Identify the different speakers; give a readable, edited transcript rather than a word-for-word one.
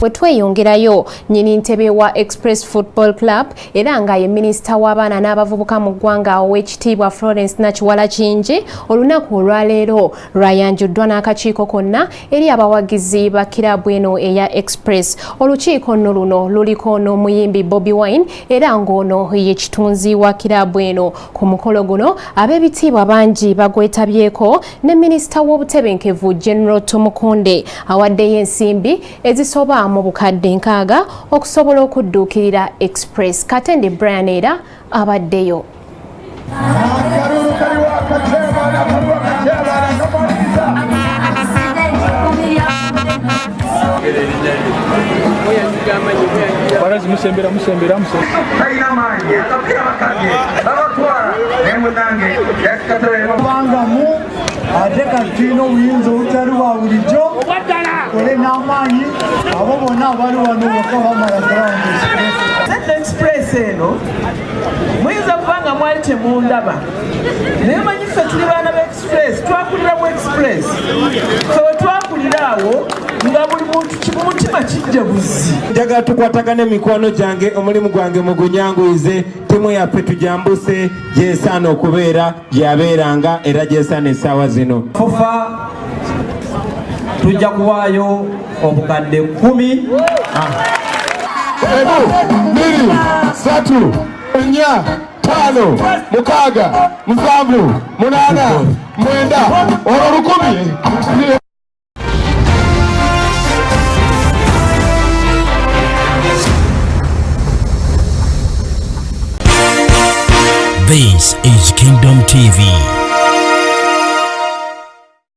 Speaker 1: Wetweyongerayo nnyini ntebe wa Express Football Club era nga ye minisita w'abaana n'abavubuka mu ggwanga ow'ekitiibwa Florence Nakiwala Kingi olunaku olwaleero lwayanjuddwa n'akakiiko konna eri abawagizi ba kiraabu eno eya Express. Olukiiko nno luno luliko n'omuyimbi Bobi Wine era ng'ono ye kitunzi wa kiraabu eno. Ku mukolo guno ab'ebitiibwa bangi bagwetabyeko ne minisita w'obutebenkevu General Tumukunde awaddeyo ensimbi ezisoba mu bukadde nkaaga okusobola okudduukirira Express. Katende Brian era abaddeyo.
Speaker 2: Express eno muyinza kubanga mwali temundaba naye manyi ffe tuli baana ba Express twakulira mu Express so twakulira awo nga buli muntu mu mutima kijja buzi.
Speaker 3: Njagala tukwatagana emikono gyange omulimu gwange mugunyanguyize timu yaffe tujambuse gyesaana okubeera gyabeeranga era gyesaana essaawa zino.
Speaker 4: Fufa tujja kuwaayo obukadde 10.
Speaker 3: Miri, Satu, Nya, Tano, Mukaga, Musambu, Munana, Mwenda, Ororukumi.
Speaker 5: This is Kingdom TV.